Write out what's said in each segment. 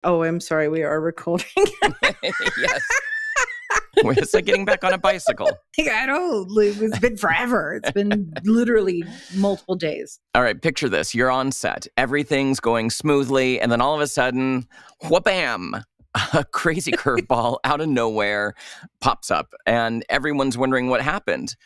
Oh, I'm sorry. We are recording. Yes. It's like getting back on a bicycle. I know. It's been forever. It's been literally multiple days. All right, picture this. You're on set. Everything's going smoothly. And then all of a sudden, wha-bam! A crazy curveball out of nowhere pops up. And everyone's wondering what happened.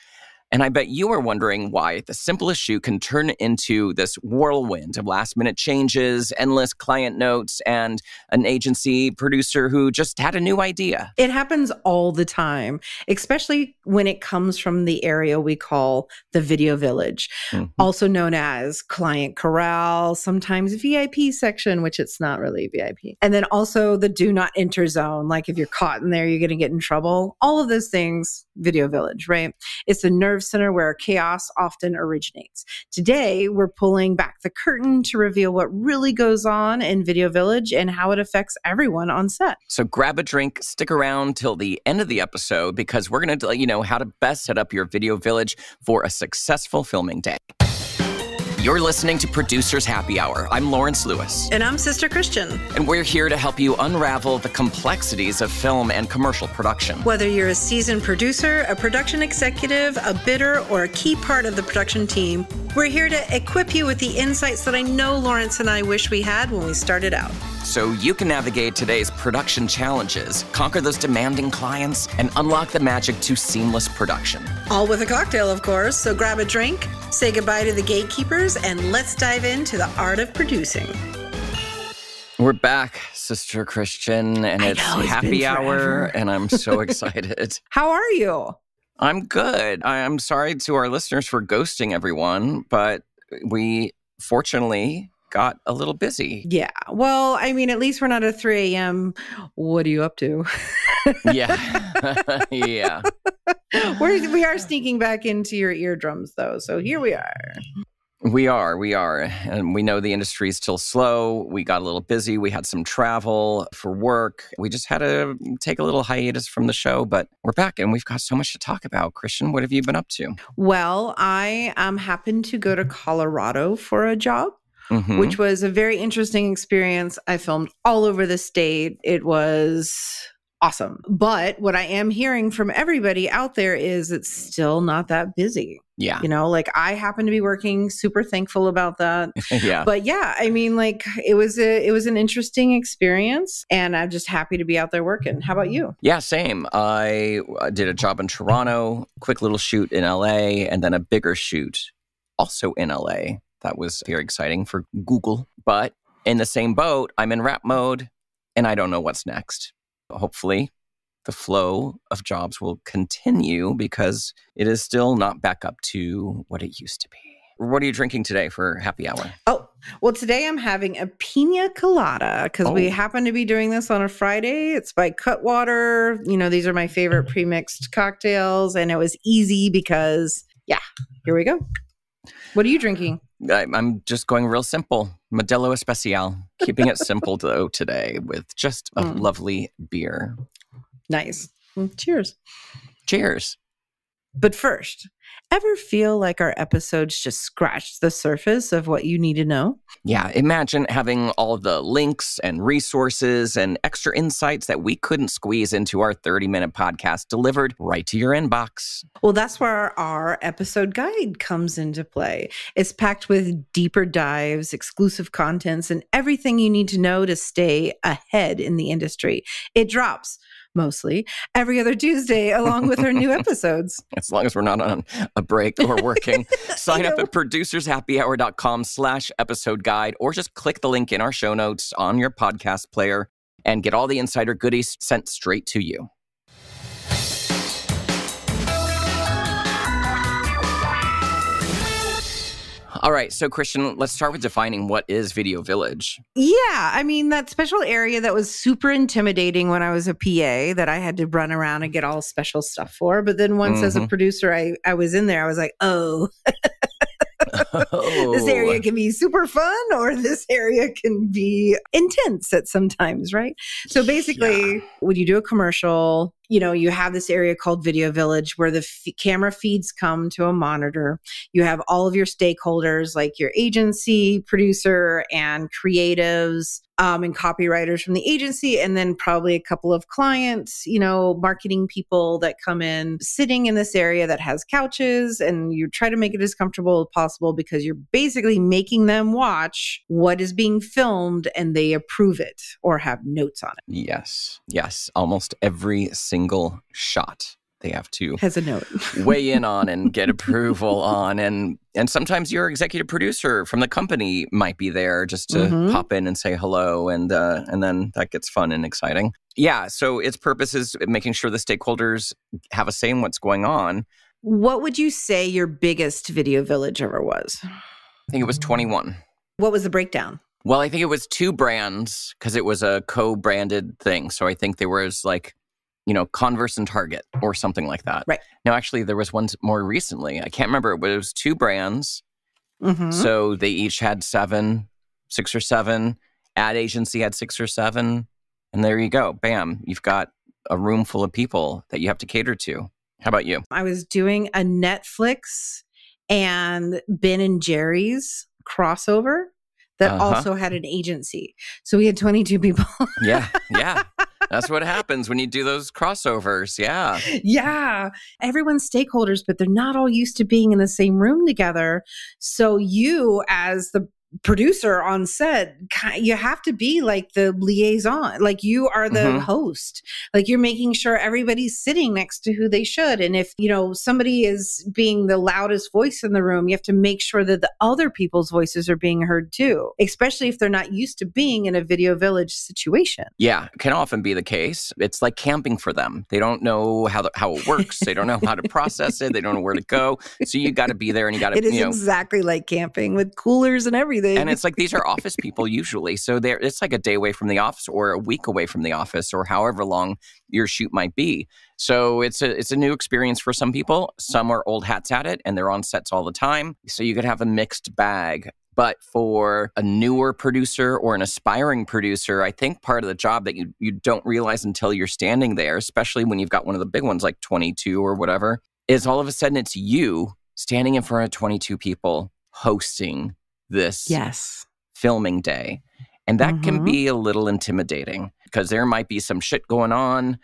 And I bet you are wondering why the simplest shoot can turn into this whirlwind of last-minute changes, endless client notes, and an agency producer who just had a new idea. It happens all the time, especially when it comes from the area we call the video village, also known as client corral, sometimes VIP section, which it's not really VIP. And then also the do not enter zone. Like if you're caught in there, you're going to get in trouble. All of those things, video village, right? It's the nerve center where chaos often originates. Today, we're pulling back the curtain to reveal what really goes on in Video Village and how it affects everyone on set. So grab a drink, stick around till the end of the episode because we're going to let you know how to best set up your Video Village for a successful filming day. You're listening to Producer's Happy Hour. I'm Lawrence Lewis. And I'm Sister Christian. And we're here to help you unravel the complexities of film and commercial production. Whether you're a seasoned producer, a production executive, a bidder, or a key part of the production team, we're here to equip you with the insights that I know Lawrence and I wish we had when we started out. So you can navigate today's production challenges, conquer those demanding clients, and unlock the magic to seamless production. All with a cocktail, of course. So grab a drink, say goodbye to the gatekeepers, and let's dive into the art of producing. We're back, Sister Christian, and it's happy hour, and I'm so excited. How are you? I'm good. I'm sorry to our listeners for ghosting everyone, but we fortunately got a little busy. Yeah. Well, I mean, at least we're not at 3 a.m. What are you up to? Yeah. Yeah. We are sneaking back into your eardrums, though. So here we are. We are. And we know the industry is still slow. We got a little busy. We had some travel for work. We just had to take a little hiatus from the show, but we're back and we've got so much to talk about. Christian, what have you been up to? Well, I happened to go to Colorado for a job. Which was a very interesting experience. I filmed all over the state. It was awesome. But what I am hearing from everybody out there is it's still not that busy. Yeah. You know, like I happen to be working, super thankful about that. Yeah. But yeah, I mean, like it was an interesting experience and I'm just happy to be out there working. How about you? Yeah, same. I did a job in Toronto, quick little shoot in LA, and then a bigger shoot also in LA. That was very exciting for Google. But in the same boat, I'm in wrap mode and I don't know what's next. Hopefully, the flow of jobs will continue because it is still not back up to what it used to be. What are you drinking today for happy hour? Oh, well, today I'm having a pina colada because we happen to be doing this on a Friday. It's by Cutwater. You know, these are my favorite pre-mixed cocktails. And it was easy because, yeah, here we go. What are you drinking? I'm just going real simple. Modelo Especial. Keeping it simple, though, today with just a lovely beer. Nice. Cheers. Cheers. But first, ever feel like our episodes just scratched the surface of what you need to know? Yeah, imagine having all the links and resources and extra insights that we couldn't squeeze into our 30-minute podcast delivered right to your inbox. Well, that's where our episode guide comes into play. It's packed with deeper dives, exclusive contents, and everything you need to know to stay ahead in the industry. It drops mostly every other Tuesday along with our new episodes. As long as we're not on a break or working. Sign up at producershappyhour.com/episode guide or just click the link in our show notes on your podcast player and get all the insider goodies sent straight to you. All right, so Christian, let's start with defining what is Video Village. Yeah, I mean, that special area that was super intimidating when I was a PA that I had to run around and get all special stuff for. But then once as a producer, I was in there, I was like, oh, this area can be super fun or this area can be intense at sometimes, right? So basically, when you do a commercial, you have this area called Video Village where the camera feeds come to a monitor. You have all of your stakeholders like your agency, producer, and creatives, and copywriters from the agency, and then probably a couple of clients, marketing people that come in, sitting in this area that has couches, and you try to make it as comfortable as possible because you're basically making them watch what is being filmed and they approve it or have notes on it. Yes. Almost every single shot they have to has a note weigh in on and get approval on. And sometimes your executive producer from the company might be there just to pop in and say hello. And then that gets fun and exciting. Yeah. So its purpose is making sure the stakeholders have a say in what's going on. What would you say your biggest Video Village ever was? I think it was 21. What was the breakdown? Well, I think it was 2 brands because it was a co-branded thing. So I think there was like, Converse and Target or something like that. Right. Now, actually, there was one more recently. I can't remember, but it was 2 brands. So they each had 6 or 7. Ad agency had 6 or 7. And there you go. Bam. You've got a room full of people that you have to cater to. How about you? I was doing a Netflix and Ben and Jerry's crossover that also had an agency. So we had 22 people. Yeah. That's what happens when you do those crossovers. Yeah. Yeah. Everyone's stakeholders, but they're not all used to being in the same room together. So you, as the producer on set, you have to be like the liaison. Like you are the host. Like you're making sure everybody's sitting next to who they should. And if, somebody is being the loudest voice in the room, you have to make sure that the other people's voices are being heard too, especially if they're not used to being in a Video Village situation. Yeah, it can often be the case. It's like camping for them. They don't know how it works. They don't know how to process it. They don't know where to go. So you got to be there and you got to, It is exactly like camping with coolers and everything. And it's like, these are office people usually. So it's like a day away from the office or a week away from the office or however long your shoot might be. So it's a new experience for some people. Some are old hats at it and they're on sets all the time. So you could have a mixed bag. But for a newer producer or an aspiring producer, I think part of the job that you don't realize until you're standing there, especially when you've got one of the big ones like 22 or whatever, is all of a sudden it's you standing in front of 22 people hosting this filming day. And that can be a little intimidating because there might be some shit going on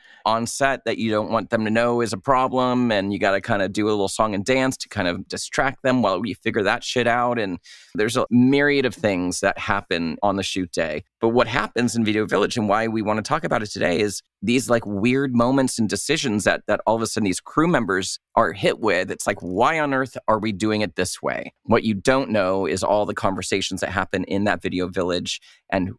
set that you don't want them to know is a problem. And you got to kind of do a little song and dance to kind of distract them while you figure that shit out. And there's a myriad of things that happen on the shoot day. But what happens in Video Village and why we want to talk about it today is these like weird moments and decisions that all of a sudden these crew members are hit with. It's like, why on earth are we doing it this way? What you don't know is all the conversations that happen in that Video Village. And,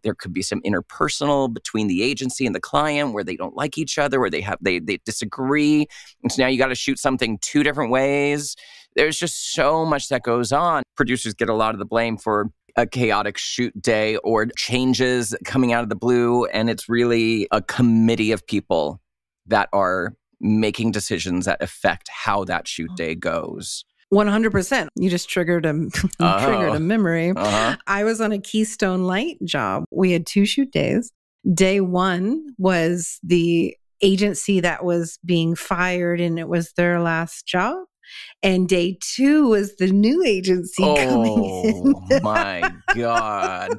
there could be some interpersonal between the agency and the client where they don't like each other, where they disagree. And so now you got to shoot something 2 different ways. There's just so much that goes on. Producers get a lot of the blame for a chaotic shoot day or changes coming out of the blue. And it's really a committee of people that are making decisions that affect how that shoot day goes. 100%. You just triggered a memory. I was on a Keystone Light job. We had 2 shoot days. Day 1 was the agency that was being fired and it was their last job. And day 2 was the new agency coming in. Oh my God.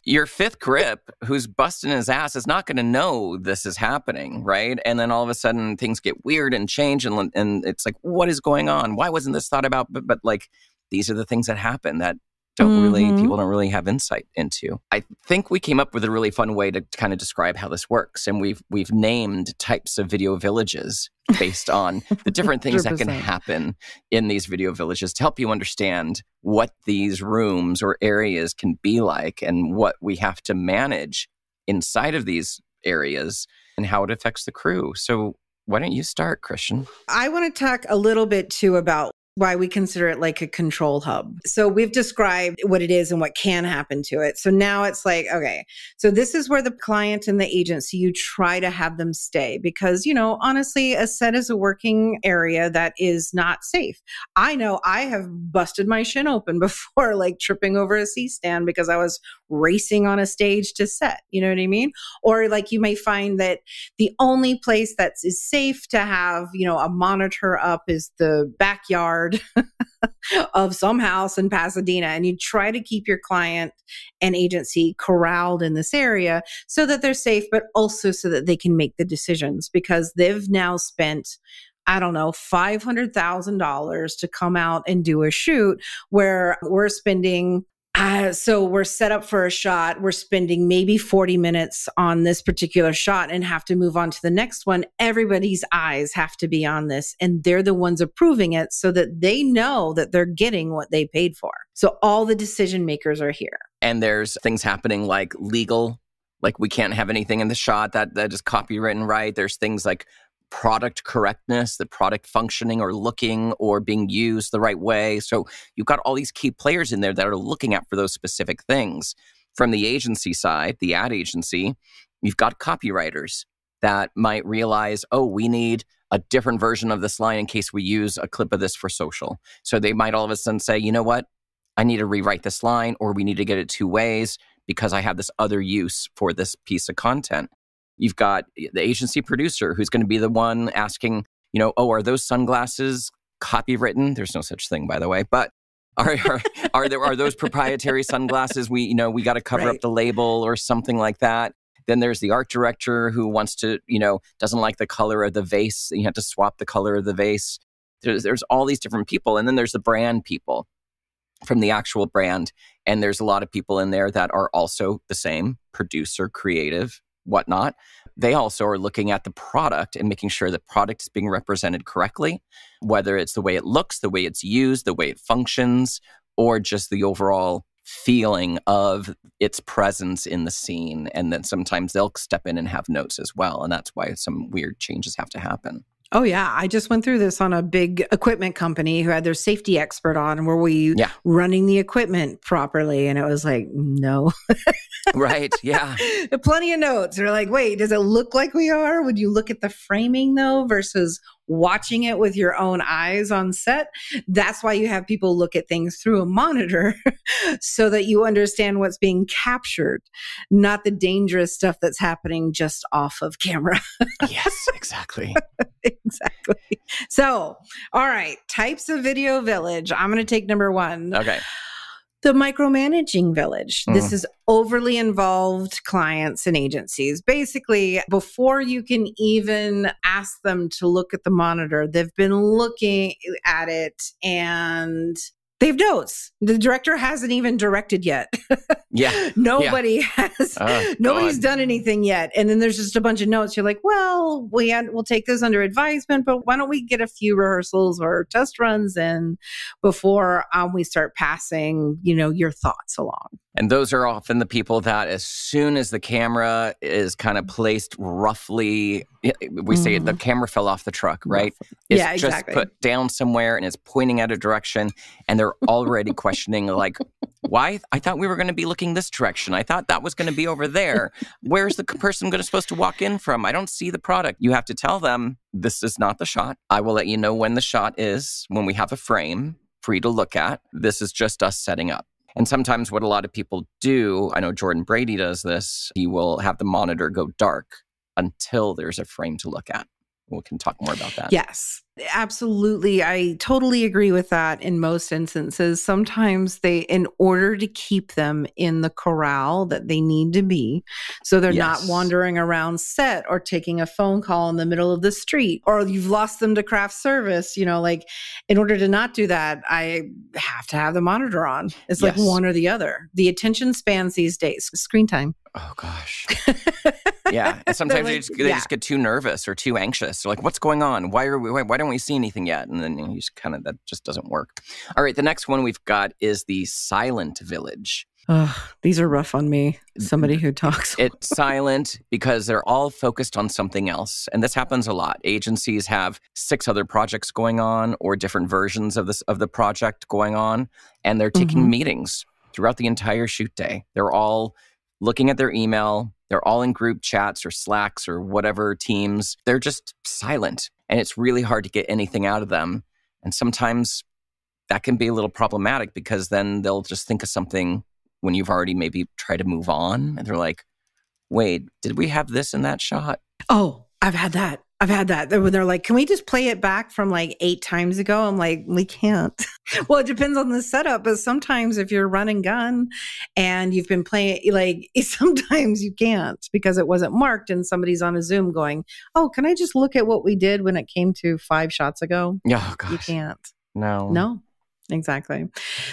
Your 5th grip, who's busting his ass, is not going to know this is happening, right? And then all of a sudden things get weird and change and it's like, what is going on? Why wasn't this thought about? But like, these are the things that happen that people don't really have insight into. I think we came up with a really fun way to kind of describe how this works. And we've named types of video villages based on the different things that can happen in these video villages to help you understand what these rooms or areas can be like and what we have to manage inside of these areas and how it affects the crew. So why don't you start, Christian? I want to talk a little bit too about why we consider it like a control hub. So we've described what it is and what can happen to it. So now it's like, okay, so this is where the client and the agency, you try to have them stay because, honestly, a set is a working area that is not safe. I know I have busted my shin open before, like tripping over a C-stand because I was racing on a stage to set. You know what I mean? Or like you may find that the only place that is safe to have, a monitor up is the backyard of some house in Pasadena. And you try to keep your client and agency corralled in this area so that they're safe, but also so that they can make the decisions because they've now spent, I don't know, $500,000 to come out and do a shoot where we're spending so we're set up for a shot. We're spending maybe 40 minutes on this particular shot and have to move on to the next one. Everybody's eyes have to be on this and they're the ones approving it so that they know that they're getting what they paid for. So all the decision makers are here. And there's things happening like legal, like we can't have anything in the shot that is copywritten right. There's things like product correctness, the product functioning or looking or being used the right way. So you've got all these key players in there that are looking out for those specific things. From the agency side, the ad agency, you've got copywriters that might realize, oh, we need a different version of this line in case we use a clip of this for social. So they might all of a sudden say, you know what? I need to rewrite this line or we need to get it two ways because I have this other use for this piece of content. You've got the agency producer who's going to be the one asking, oh, are those sunglasses copywritten? There's no such thing, by the way. But are those proprietary sunglasses? We got to cover up the label or something like that. Then there's the art director who wants to, doesn't like the color of the vase. You have to swap the color of the vase. There's all these different people. And then there's the brand people from the actual brand. And there's a lot of people in there that are also the same, producer, creative, whatnot. They also are looking at the product and making sure the product is being represented correctly, whether it's the way it looks, the way it's used, the way it functions, or just the overall feeling of its presence in the scene. And then sometimes they'll step in and have notes as well. And that's why some weird changes have to happen. Oh, yeah. I just went through this on a big equipment company who had their safety expert on. Were we running the equipment properly? And it was like, no. Right. Yeah. Plenty of notes. They're like, wait, does it look like we are? Would you look at the framing though versus watching it with your own eyes on set? That's why you have people look at things through a monitor so that you understand what's being captured, not the dangerous stuff that's happening just off of camera. Yes, exactly. Exactly. So, all right, types of video village. I'm going to take number one. Okay. The micromanaging village. This is overly involved clients and agencies. Basically, before you can even ask them to look at the monitor, they've been looking at it and they have notes. The director hasn't even directed yet. Yeah. Nobody's done anything yet. And then there's just a bunch of notes. You're like, well, we'll take this under advisement, but why don't we get a few rehearsals or test runs in before we start passing, your thoughts along. And those are often the people that as soon as the camera is kind of placed roughly, we say the camera fell off the truck, right? It's just put down somewhere and it's pointing at a direction and they're already questioning like, why? I thought we were going to be looking this direction. I thought that was going to be over there. Where's the person supposed to walk in from? I don't see the product. You have to tell them, this is not the shot. I will let you know when the shot is, when we have a frame for you to look at. This is just us setting up. And sometimes what a lot of people do, I know Jordan Brady does this, he will have the monitor go dark until there's a frame to look at. We can talk more about that. Yes, absolutely. I totally agree with that in most instances. Sometimes in order to keep them in the corral that they need to be, so they're not wandering around set or taking a phone call in the middle of the street, or you've lost them to craft service, in order to not do that, I have to have the monitor on. It's like one or the other. The attention spans these days, screen time. Oh, gosh. Yeah. And sometimes they just get too nervous or too anxious. They're like, what's going on? Why don't we see anything yet? And then you just that just doesn't work. All right. The next one we've got is the silent village. Ugh, these are rough on me. Somebody who talks. It's silent because they're all focused on something else. And this happens a lot. Agencies have 6 other projects going on or different versions of the project going on, and they're taking meetings throughout the entire shoot day. They're all looking at their email. They're all in group chats or Slacks or whatever teams. They're just silent, and it's really hard to get anything out of them. And sometimes that can be a little problematic because then they'll just think of something when you've already maybe tried to move on. And they're like, wait, did we have this in that shot? Oh, I've had that. When they're like, can we just play it back from like 8 times ago? I'm like, we can't. Well, it depends on the setup. But sometimes if you're run and gun and you've been playing, like sometimes you can't because it wasn't marked and somebody's on a Zoom going, oh, can I just look at what we did when it came to 5 shots ago? Oh, gosh. You can't. No. Exactly.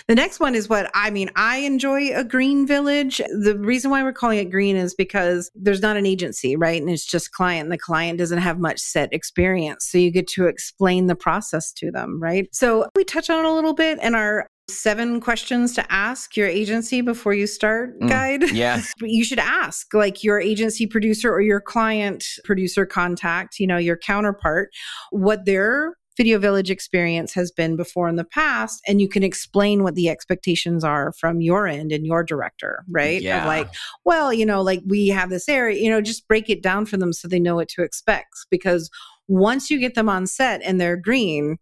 The next one is I enjoy a green village. The reason why we're calling it green is because there's not an agency, right? And it's just client, and the client doesn't have much set experience. So you get to explain the process to them, right? So we touch on it a little bit in our 7 questions to ask your agency before you start guide. Yes. You should ask like your agency producer or your client producer contact, your counterpart, what their Video Village experience has been before in the past, and you can explain what the expectations are from your end and your director, right? Yeah. Of like, well, like we have this area, just break it down for them so they know what to expect. Because once you get them on set and they're green,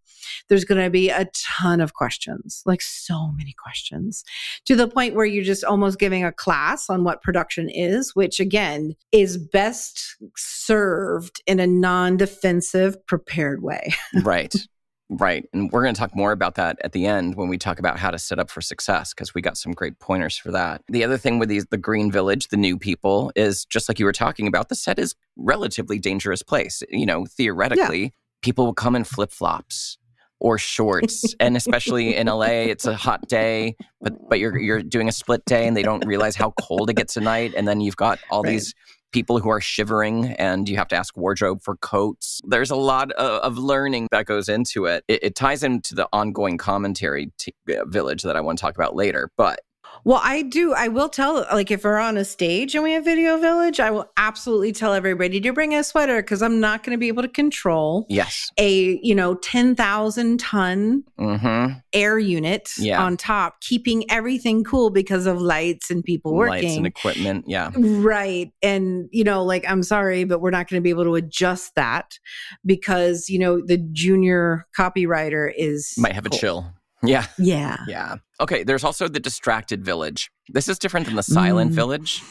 there's going to be a ton of questions, like so many questions, to the point where you're just almost giving a class on what production is, which again is best served in a non-defensive, prepared way. Right. And we're going to talk more about that at the end when we talk about how to set up for success, because we got some great pointers for that. The other thing with the Green Village, the new people, is just like you were talking about, the set is relatively dangerous place. Theoretically, people will come in flip-flops or shorts. And especially in LA, it's a hot day, but you're doing a split day and they don't realize how cold it gets at night. And then you've got all these people who are shivering and you have to ask wardrobe for coats. There's a lot of learning that goes into it. It ties into the ongoing commentary village that I want to talk about later. But well, I will tell, like if we're on a stage and we have Video Village, I will absolutely tell everybody to bring a sweater because I'm not going to be able to control a 10,000 ton air unit on top, keeping everything cool because of lights and people working. Lights and equipment, Right. And, I'm sorry, but we're not going to be able to adjust that because, the junior copywriter might have a chill. Yeah. Okay, there's also the distracted village. This is different than the silent village.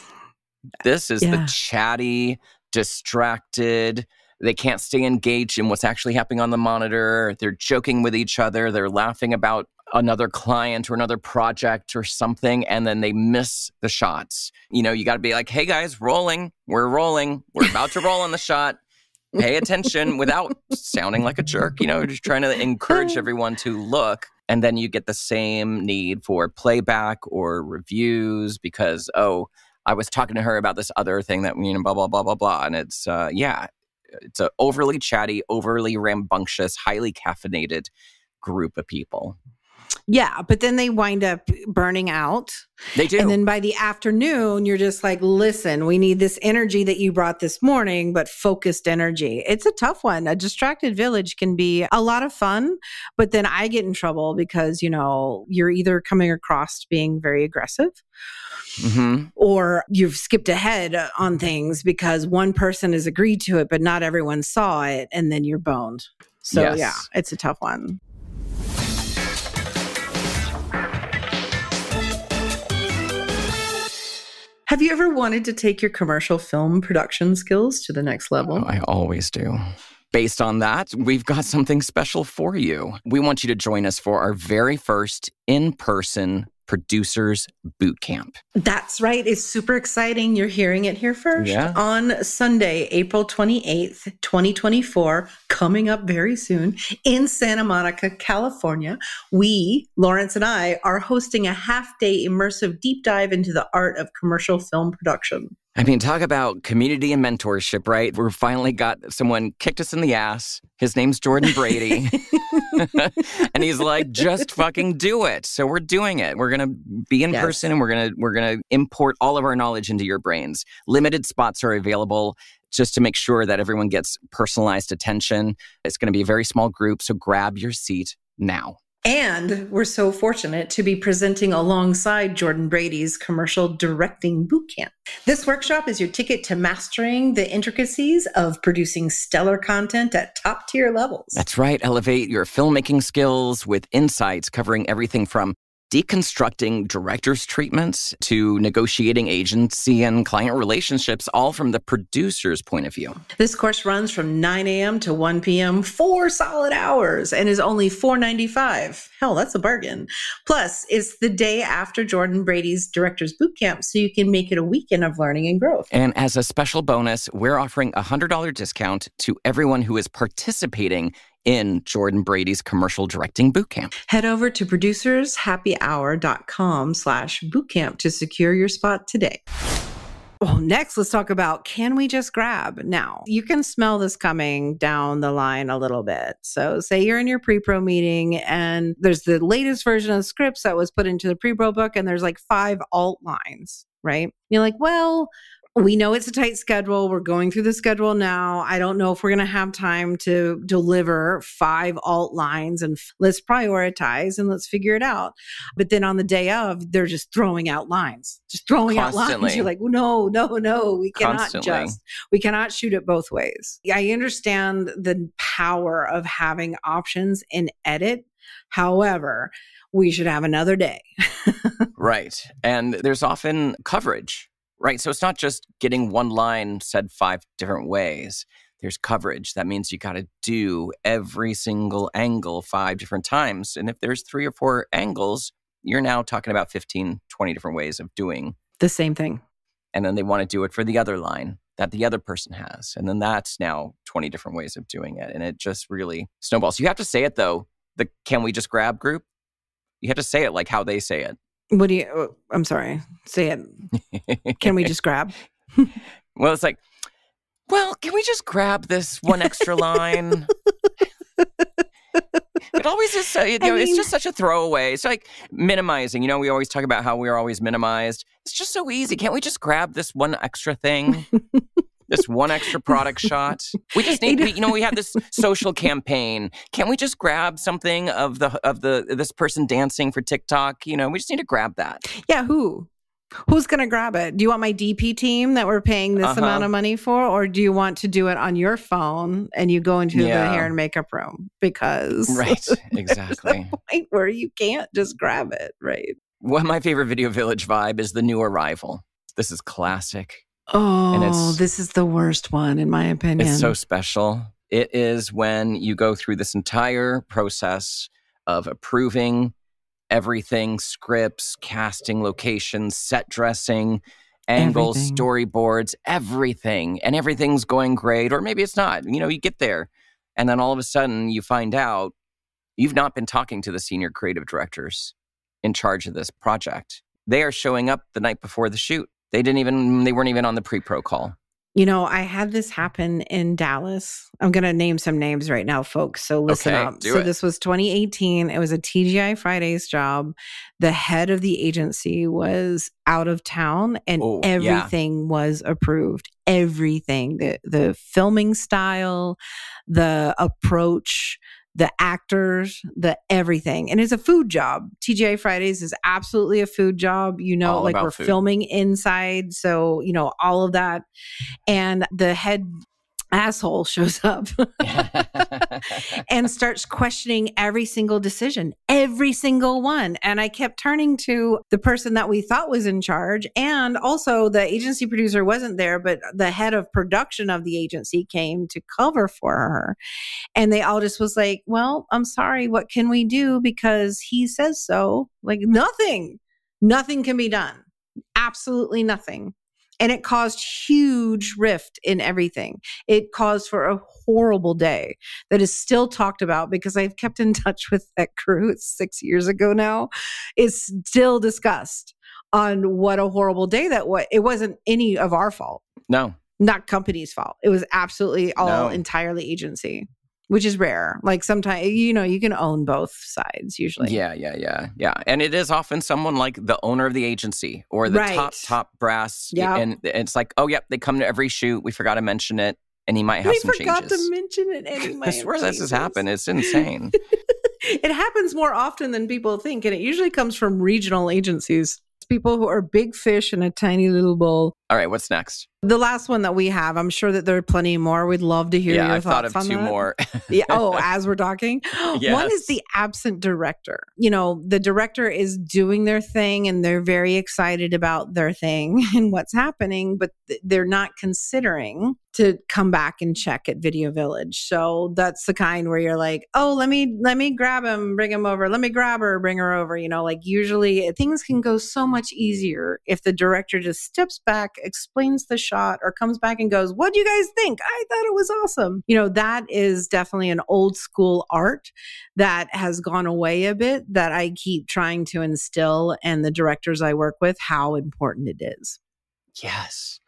This is the chatty, distracted. They can't stay engaged in what's actually happening on the monitor. They're joking with each other. They're laughing about another client or another project or something, and then they miss the shots. You got to be like, hey guys, rolling. We're rolling. We're about to roll on the shot. Pay attention without sounding like a jerk, just trying to encourage everyone to look. And then you get the same need for playback or reviews because, I was talking to her about this other thing that, blah, blah, blah, blah, blah. And it's, it's an overly chatty, overly rambunctious, highly caffeinated group of people. Yeah, but then they wind up burning out. They do. And then by the afternoon, you're just like, listen, we need this energy that you brought this morning, but focused energy. It's a tough one. A distracted village can be a lot of fun, but then I get in trouble because, you're either coming across being very aggressive or you've skipped ahead on things because one person has agreed to it, but not everyone saw it. And then you're boned. So yeah, it's a tough one. Have you ever wanted to take your commercial film production skills to the next level? I always do. Based on that, we've got something special for you. We want you to join us for our very first in-person Producers Boot Camp. That's right. It's super exciting. You're hearing it here first. Yeah. On Sunday, April 28th, 2024, coming up very soon in Santa Monica, California, we, Lawrence and I, are hosting a half-day immersive deep dive into the art of commercial film production. I mean, talk about community and mentorship, right? We're finally got someone kicked us in the ass. His name's Jordan Brady. And he's like, just fucking do it. So we're doing it. We're going to be in person and we're going to import all of our knowledge into your brains. Limited spots are available just to make sure that everyone gets personalized attention. It's going to be a very small group. So grab your seat now. And we're so fortunate to be presenting alongside Jordan Brady's commercial directing bootcamp. This workshop is your ticket to mastering the intricacies of producing stellar content at top tier levels. That's right. Elevate your filmmaking skills with insights covering everything from deconstructing director's treatments to negotiating agency and client relationships, all from the producer's point of view. This course runs from 9 a.m. to 1 p.m., 4 solid hours, and is only $4.95. Hell, that's a bargain. Plus, it's the day after Jordan Brady's Director's Bootcamp, so you can make it a weekend of learning and growth. And as a special bonus, we're offering a $100 discount to everyone who is participating in Jordan Brady's commercial directing bootcamp. Head over to producershappyhour.com/bootcamp to secure your spot today. Well, next, let's talk about, can we just grab? Now, you can smell this coming down the line a little bit. So say you're in your pre-pro meeting and there's the latest version of scripts that was put into the pre-pro book and there's like 5 alt lines, right? You're like, well, we know it's a tight schedule. We're going through the schedule now. I don't know if we're going to have time to deliver 5 alt lines, and let's prioritize and let's figure it out. But then on the day of, they're just throwing out lines, out lines. You're like, no, we cannot shoot it both ways. I understand the power of having options in edit. However, we should have another day. Right. And there's often coverage. Right. So it's not just getting one line said 5 different ways. There's coverage. That means you got to do every single angle 5 different times. And if there's 3 or 4 angles, you're now talking about 15, 20 different ways of doing the same thing. And then they want to do it for the other line that the other person has. And then that's now 20 different ways of doing it. And it just really snowballs. You have to say it, though. The Can We Just Grab group, you have to say it like how they say it. What do you, I'm sorry, say it. Can we just grab? Well, it's like, well, can we just grab this one extra line? It always is, it's just such a throwaway. It's like minimizing. We always talk about how we are always minimized. It's just so easy. Can't we just grab this one extra thing? This one extra product shot. We just need, we have this social campaign. Can't we just grab something of this person dancing for TikTok? We just need to grab that. Yeah, who's going to grab it? Do you want my DP team that we're paying this amount of money for? Or do you want to do it on your phone and you go into the hair and makeup room? Because right, exactly. There's a point where you can't just grab it, right? Well, my favorite Video Village vibe is the new arrival. This is classic. Oh, this is the worst one, in my opinion. It's so special. It is when you go through this entire process of approving everything, scripts, casting, locations, set dressing, angles, storyboards, everything. And everything's going great, or maybe it's not. You get there, and then all of a sudden you find out you've not been talking to the senior creative directors in charge of this project. They are showing up the night before the shoot. They weren't even on the pre-pro call. I had this happen in Dallas. I'm going to name some names right now, folks. So listen up. This was 2018. It was a TGI Fridays job. The head of the agency was out of town and everything was approved. Everything. The filming style, the approach, the actors, the everything. And it's a food job. TGI Fridays is absolutely a food job. Like we're filming inside. So, all of that. And the head asshole shows up and starts questioning every single decision, every single one. And I kept turning to the person that we thought was in charge. And also the agency producer wasn't there, but the head of production of the agency came to cover for her. And they all just was like, well, I'm sorry, what can we do? Because he says so. Like nothing can be done. Absolutely nothing. And it caused huge rift in everything. It caused for a horrible day that is still talked about because I've kept in touch with that crew. It's 6 years ago now. It's still discussed on what a horrible day that was. It wasn't any of our fault. No. Not company's fault. It was absolutely all entirely agency, which is rare. Like sometimes, you can own both sides usually. Yeah. And it is often someone like the owner of the agency or the top brass. Yeah. And it's like, oh, yep, they come to every shoot. We forgot to mention it. And he might have some changes. We forgot to mention it. And he might I swear this has happened. It's insane. It happens more often than people think. And it usually comes from regional agencies. It's people who are big fish in a tiny little bowl. All right, what's next? The last one that we have, I'm sure that there are plenty more. We'd love to hear your I've thoughts thought of on two that. more. Yeah. Oh, as we're talking. Yes. One is the absent director. The director is doing their thing and they're very excited about their thing and what's happening, but they're not considering to come back and check at Video Village. So that's the kind where you're like, oh, let me grab him, bring him over. Let me grab her, bring her over. Like usually things can go so much easier if the director just steps back, explains the shot, or comes back and goes, what do you guys think? I thought it was awesome. That is definitely an old school art that has gone away a bit that I keep trying to instill in the directors I work with, how important it is. Yes.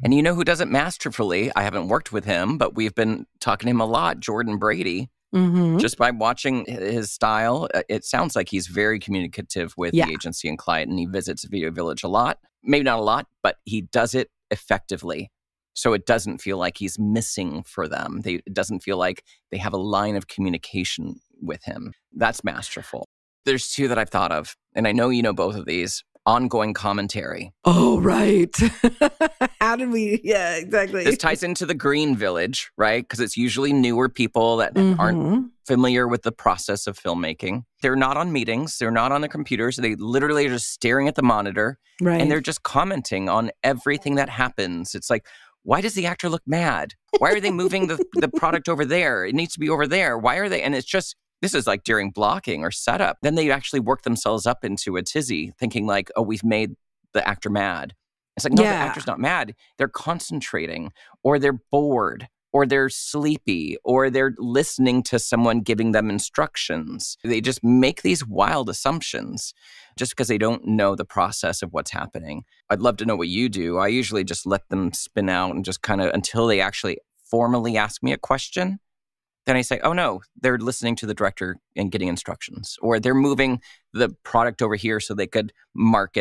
And you know who does it masterfully? I haven't worked with him, but we've been talking to him a lot, Jordan Brady. Mm-hmm. Just by watching his style, it sounds like he's very communicative with the agency and client, and he visits Video Village a lot. Maybe not a lot, but he does it effectively. So it doesn't feel like he's missing for them. It doesn't feel like they have a line of communication with him. That's masterful. There's two that I've thought of, and I know you know both of these. Ongoing commentary. Oh, right. How did we? Yeah, exactly. This ties into the Green Village, right? Because it's usually newer people that aren't familiar with the process of filmmaking. They're not on meetings. They're not on the computers. They literally are just staring at the monitor. Right. And they're just commenting on everything that happens. It's like, why does the actor look mad? Why are they moving the product over there? It needs to be over there. Why are they? And it's just... This is like during blocking or setup. Then they actually work themselves up into a tizzy, thinking like, oh, we've made the actor mad. It's like, no, the actor's not mad. They're concentrating, or they're bored, or they're sleepy, or they're listening to someone giving them instructions. They just make these wild assumptions just because they don't know the process of what's happening. I'd love to know what you do. I usually just let them spin out and just kind of until they actually formally ask me a question. Then I say, oh no, they're listening to the director and getting instructions. Or they're moving the product over here so they could mark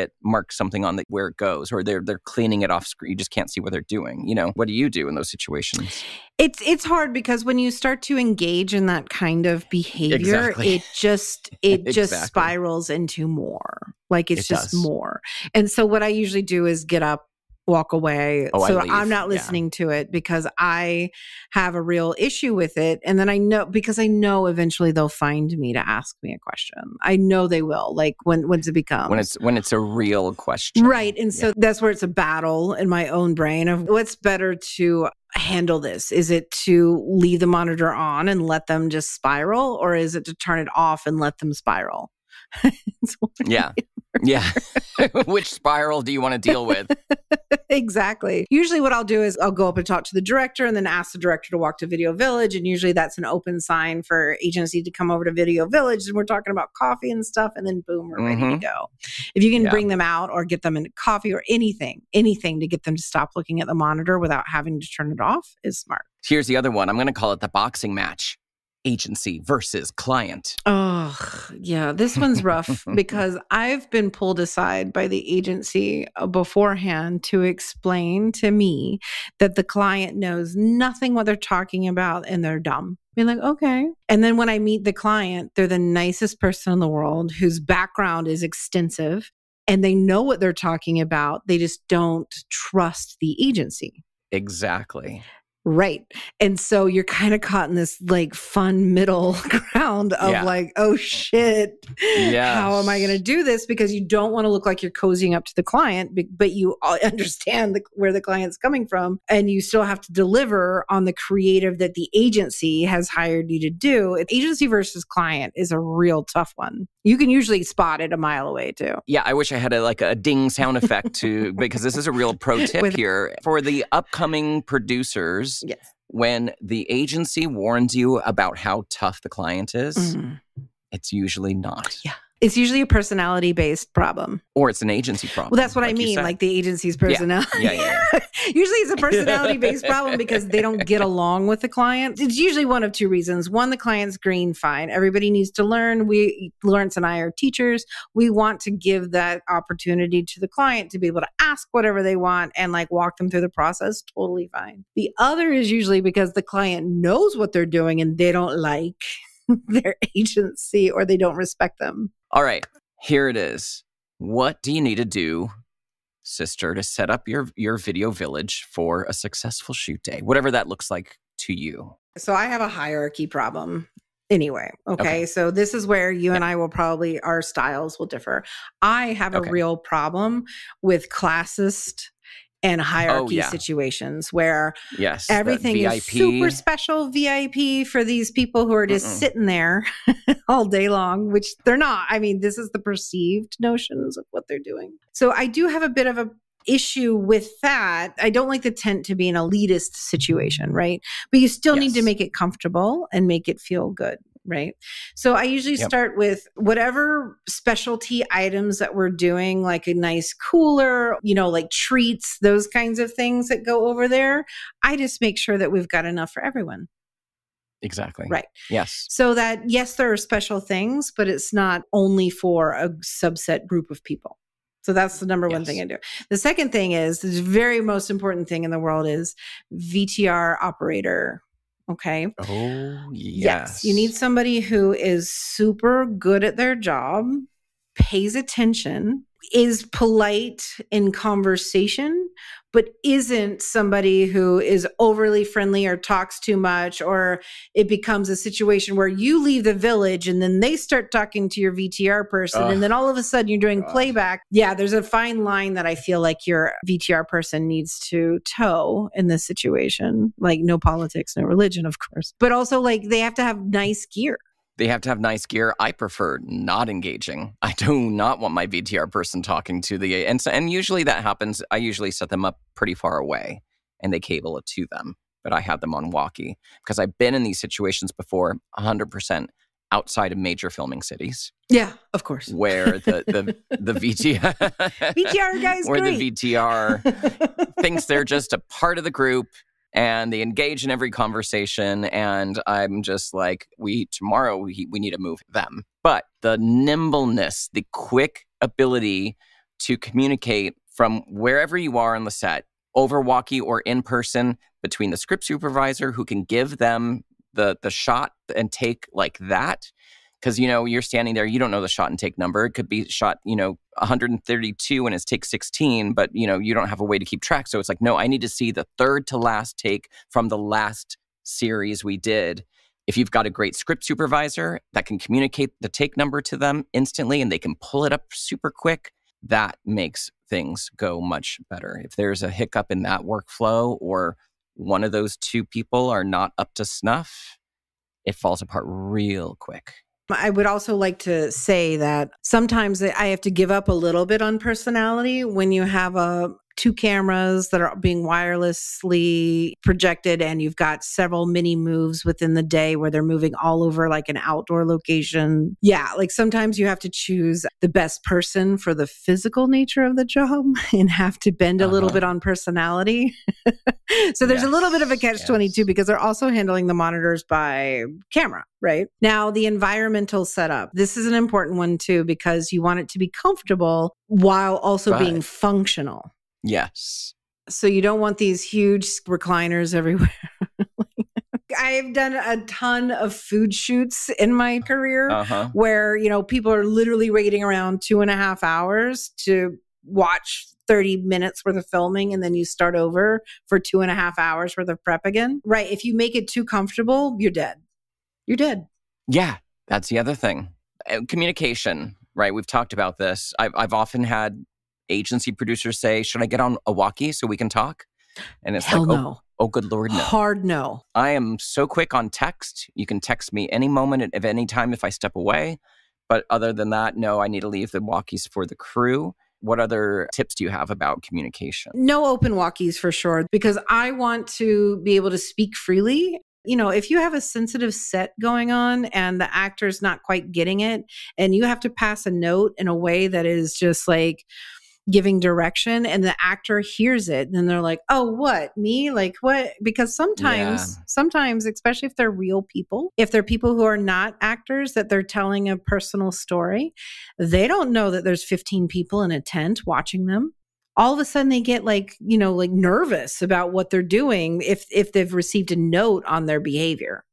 something on where it goes. Or they're cleaning it off screen. You just can't see what they're doing. What do you do in those situations? It's hard because when you start to engage in that kind of behavior, it just spirals into more. Like it's just more. And so what I usually do is get up, walk away. So I'm not listening to it because I have a real issue with it. And then I know eventually they'll find me to ask me a question. I know they will. Like when's it become? When it's a real question. Right. And so that's where it's a battle in my own brain of what's better to handle this. Is it to leave the monitor on and let them just spiral? Or is it to turn it off and let them spiral? Yeah. Which spiral do you want to deal with? Exactly. Usually what I'll do is I'll go up and talk to the director and then ask the director to walk to Video Village. And usually that's an open sign for agency to come over to Video Village. And we're talking about coffee and stuff. And then boom, we're ready to go. If you can bring them out or get them into coffee or anything to get them to stop looking at the monitor without having to turn it off is smart. Here's the other one. I'm going to call it the boxing match. Agency versus client. Oh, yeah. This one's rough because I've been pulled aside by the agency beforehand to explain to me that the client knows nothing what they're talking about and they're dumb. Being like, okay. And then when I meet the client, they're the nicest person in the world whose background is extensive and they know what they're talking about. They just don't trust the agency. Exactly. Right. And so you're kind of caught in this like fun middle ground of like, oh shit, how am I going to do this? Because you don't want to look like you're cozying up to the client, but you understand where the client's coming from and you still have to deliver on the creative that the agency has hired you to do. Agency versus client is a real tough one. You can usually spot it a mile away too. Yeah, I wish I had a ding sound effect too, because this is a real pro tip here for the upcoming producers. Yes. When the agency warns you about how tough the client is, it's usually not. Yeah. It's usually a personality-based problem. Or it's an agency problem. Well, that's what I mean, like the agency's personality. Yeah. Usually it's a personality-based problem because they don't get along with the client. It's usually one of two reasons. One, the client's green, fine. Everybody needs to learn. Lawrence and I are teachers. We want to give that opportunity to the client to be able to ask whatever they want and like walk them through the process. Totally fine. The other is usually because the client knows what they're doing and they don't like their agency or they don't respect them. All right, here it is. What do you need to do, sister, to set up your video village for a successful shoot day, whatever that looks like to you? So I have a hierarchy problem anyway. Okay. So this is where you and I will probably, our styles will differ. I have a real problem with classist and hierarchy situations where everything is super special VIP for these people who are just sitting there all day long, which they're not. I mean, this is the perceived notions of what they're doing. So I do have a bit of a issue with that. I don't like the tent to be an elitist situation, right? But you still need to make it comfortable and make it feel good. Right. So I usually start with whatever specialty items that we're doing, like a nice cooler, like treats, those kinds of things that go over there. I just make sure that we've got enough for everyone. Exactly. Right. Yes. So that, yes, there are special things, but it's not only for a subset group of people. So that's the number one thing I do. The second thing is, the very most important thing in the world is VTR operator. Okay. Oh, yes. You need somebody who is super good at their job, pays attention, is polite in conversation, but isn't somebody who is overly friendly or talks too much, or it becomes a situation where you leave the village and then they start talking to your VTR person. And then all of a sudden you're doing playback. Yeah, there's a fine line that I feel like your VTR person needs to toe in this situation. Like no politics, no religion, of course. But also like they have to have nice gear. They have to have nice gear. I prefer not engaging. I do not want my VTR person talking to the... And usually that happens. I usually set them up pretty far away and they cable it to them. But I have them on walkie because I've been in these situations before, 100% outside of major filming cities. Yeah, of course. Where the VTR... VTR guy's where great. the VTR thinks they're just a part of the group. And they engage in every conversation. And I'm just like, tomorrow we need to move them. But the nimbleness, the quick ability to communicate from wherever you are on the set, over walkie or in person, between the script supervisor who can give them the shot and take like that. Because, you're standing there, you don't know the shot and take number. It could be shot, 132 and it's take 16, but, you don't have a way to keep track. So it's like, no, I need to see the third to last take from the last series we did. If you've got a great script supervisor that can communicate the take number to them instantly and they can pull it up super quick, that makes things go much better. If there's a hiccup in that workflow or one of those two people are not up to snuff, it falls apart real quick. I would also like to say that sometimes I have to give up a little bit on personality when you have two cameras that are being wirelessly projected and you've got several mini moves within the day where they're moving all over like an outdoor location. Yeah, like sometimes you have to choose the best person for the physical nature of the job and have to bend a little bit on personality. So there's a little bit of a catch-22 because they're also handling the monitors by camera, right? Now, the environmental setup. This is an important one too because you want it to be comfortable while also being functional. Yes. So you don't want these huge recliners everywhere. I've done a ton of food shoots in my career where, people are literally waiting around 2.5 hours to watch 30 minutes worth of filming and then you start over for 2.5 hours worth of prep again. Right. If you make it too comfortable, you're dead. You're dead. Yeah. That's the other thing. Communication, right? We've talked about this. I've often had agency producers say, should I get on a walkie so we can talk? And it's Hell like, no. Oh, good Lord, no. Hard no. I am so quick on text. You can text me any moment at any time if I step away. But other than that, no, I need to leave the walkies for the crew. What other tips do you have about communication? No open walkies for sure, because I want to be able to speak freely. if you have a sensitive set going on and the actor's not quite getting it, and you have to pass a note in a way that is just like giving direction, and the actor hears it, and they're like, oh, what, me? Like, what? Because sometimes, especially if they're real people, if they're people who are not actors, that they're telling a personal story, they don't know that there's 15 people in a tent watching them. All of a sudden they get like nervous about what they're doing if they've received a note on their behavior.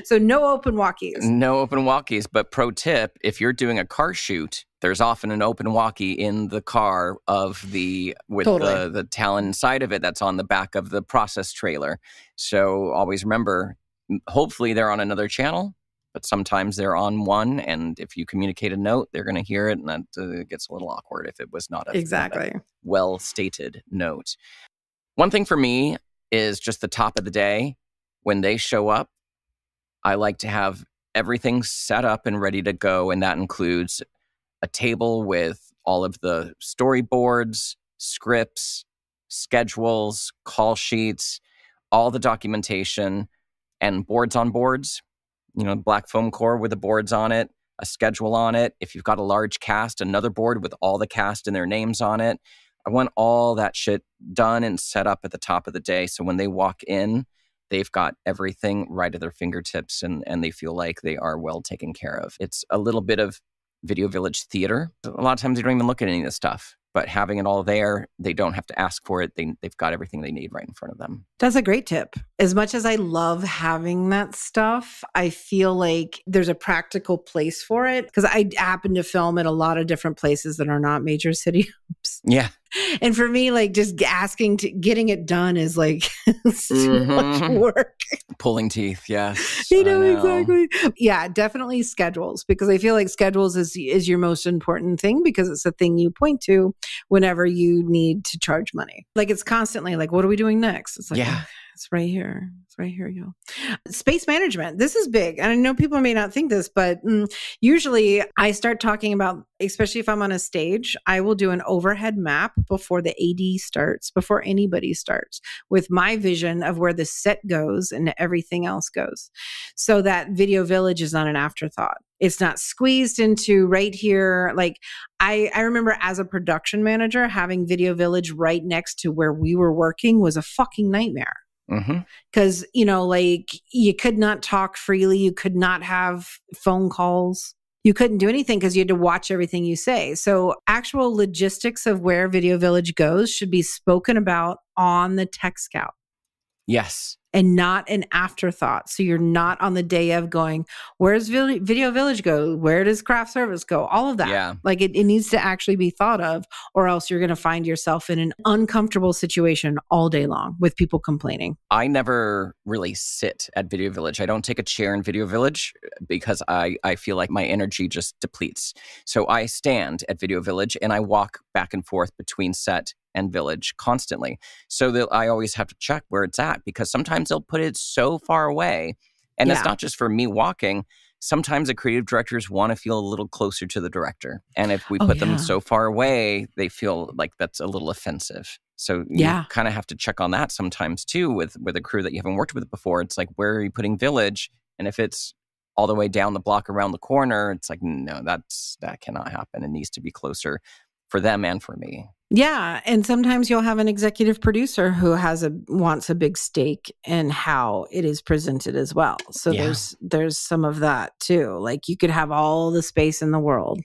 So no open walkies. No open walkies. But pro tip, if you're doing a car shoot, there's often an open walkie in the car with the talent inside of it that's on the back of the process trailer. So always remember, hopefully they're on another channel, but sometimes they're on one. And if you communicate a note, they're going to hear it. And that gets a little awkward if it was not a well-stated note. One thing for me is just the top of the day. When they show up, I like to have everything set up and ready to go. And that includes a table with all of the storyboards, scripts, schedules, call sheets, all the documentation, and boards on boards. Black foam core with the boards on it, a schedule on it. If you've got a large cast, another board with all the cast and their names on it. I want all that shit done and set up at the top of the day. So when they walk in, they've got everything right at their fingertips and they feel like they are well taken care of. It's a little bit of Video Village theater. A lot of times they don't even look at any of this stuff, but having it all there, they don't have to ask for it. They've got everything they need right in front of them. That's a great tip. As much as I love having that stuff, I feel like there's a practical place for it because I happen to film at a lot of different places that are not major city hubs. Yeah. And for me, like just getting it done is like too much work. Pulling teeth, yes. I know, exactly. Yeah, definitely schedules, because I feel like schedules is your most important thing because it's the thing you point to whenever you need to charge money. Like it's constantly like, what are we doing next? It's like, it's right here. It's right here, yo. Space management. This is big. And I know people may not think this, but usually I start talking about, especially if I'm on a stage, I will do an overhead map before the AD starts, before anybody starts, with my vision of where the set goes and everything else goes. So that Video Village is not an afterthought. It's not squeezed into right here. Like I remember as a production manager, having Video Village right next to where we were working was a fucking nightmare. Because, like you could not talk freely. You could not have phone calls. You couldn't do anything because you had to watch everything you say. So actual logistics of where Video Village goes should be spoken about on the Tech Scout. Yes. And not an afterthought. So you're not on the day of going, where's Video Village go? Where does craft service go? All of that. Yeah. Like it needs to actually be thought of, or else you're going to find yourself in an uncomfortable situation all day long with people complaining. I never really sit at Video Village. I don't take a chair in Video Village because I feel like my energy just depletes. So I stand at Video Village and I walk back and forth between set and Village constantly. So that I always have to check where it's at because sometimes they'll put it so far away. And it's not just for me walking. Sometimes the creative directors want to feel a little closer to the director. And if we put them so far away, they feel like that's a little offensive. So you kind of have to check on that sometimes too with a crew that you haven't worked with before. It's like, where are you putting Village? And if it's all the way down the block around the corner, it's like, no, that cannot happen. It needs to be closer for them and for me. Yeah. And sometimes you'll have an executive producer who wants a big stake in how it is presented as well. So there's some of that too. Like you could have all the space in the world.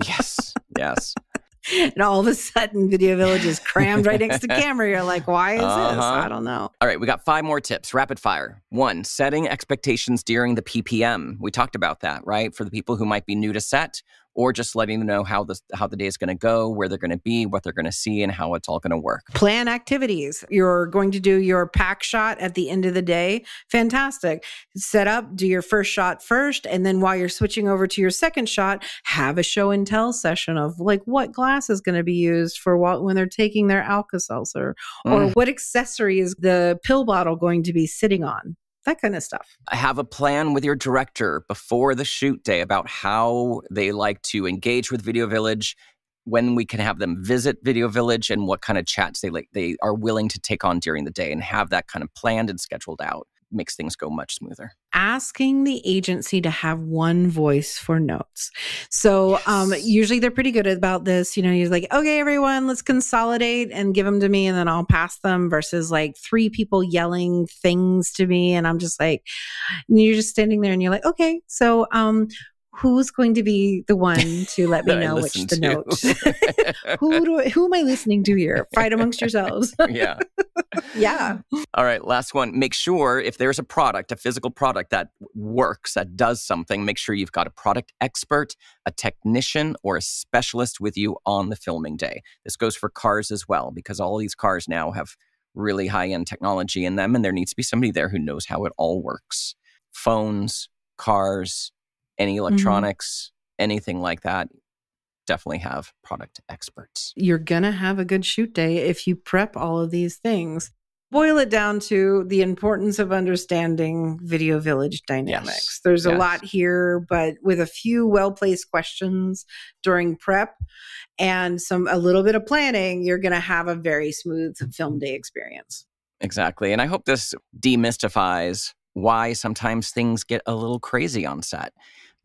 Yes. And all of a sudden Video Village is crammed right next to camera. You're like, why is this? I don't know. All right. We got 5 more tips. Rapid fire. 1, setting expectations during the PPM. We talked about that, right? For the people who might be new to set, or just letting them know how the day is going to go, where they're going to be, what they're going to see, and how it's all going to work. Plan activities. You're going to do your pack shot at the end of the day. Fantastic. Set up, do your first shot first, and then while you're switching over to your second shot, have a show and tell session of like what glass is going to be used for when they're taking their Alka-Seltzer, or what accessory is the pill bottle going to be sitting on. That kind of stuff. Have a plan with your director before the shoot day about how they like to engage with Video Village, when we can have them visit Video Village and what kind of chats they are willing to take on during the day, and have that kind of planned and scheduled out makes things go much smoother. Asking the agency to have one voice for notes. So usually they're pretty good about this. You're like, okay, everyone, let's consolidate and give them to me, and then I'll pass them, versus like 3 people yelling things to me. And I'm just like, and you're just standing there and you're like, okay, so who's going to be the one to let me know which the note? Who am I listening to here? Fight amongst yourselves. Yeah. Yeah. All right, last one. Make sure if there's a physical product that works, that does something, make sure you've got a product expert, a technician, or a specialist with you on the filming day. This goes for cars as well, because all these cars now have really high-end technology in them, and there needs to be somebody there who knows how it all works. Phones, cars, any electronics, anything like that, definitely have product experts. You're going to have a good shoot day if you prep all of these things. Boil it down to the importance of understanding Video Village dynamics. Yes. There's a lot here, but with a few well-placed questions during prep and a little bit of planning, you're going to have a very smooth film day experience. Exactly. And I hope this demystifies why sometimes things get a little crazy on set.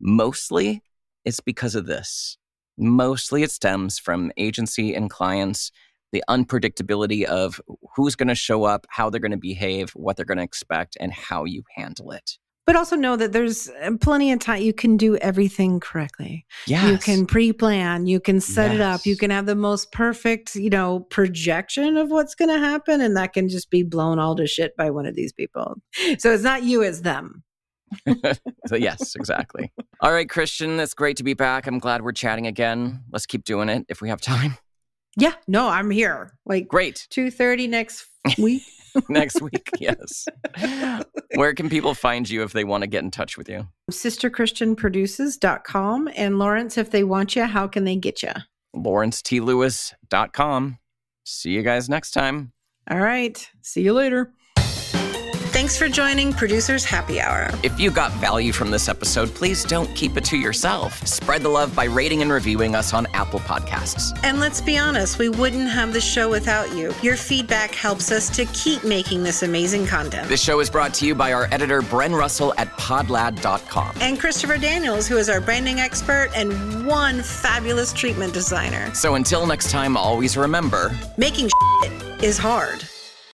Mostly it's because of this. Mostly it stems from agency and clients, the unpredictability of who's going to show up, how they're going to behave, what they're going to expect, and how you handle it. But also know that there's plenty of time. You can do everything correctly. Yes. You can pre-plan. You can set it up. You can have the most perfect, projection of what's going to happen. And that can just be blown all to shit by one of these people. So it's not you, it's them. So yes, exactly. All right, Christian, it's great to be back. I'm glad we're chatting again. Let's keep doing it if we have time. Yeah, no, I'm here. Great. 2:30 next week. Next week, yes. Where can people find you if they want to get in touch with you? sisterchristianproduces.com. And Lawrence, if they want you, how can they get you? LawrenceTLewis.com. See you guys next time. All right. See you later. Thanks for joining Producers Happy Hour. If you got value from this episode, please don't keep it to yourself. Spread the love by rating and reviewing us on Apple Podcasts. And let's be honest, we wouldn't have the show without you. Your feedback helps us to keep making this amazing content. This show is brought to you by our editor, Bren Russell at podlad.com. And Christopher Daniels, who is our branding expert and one fabulous treatment designer. So until next time, always remember, making shit is hard.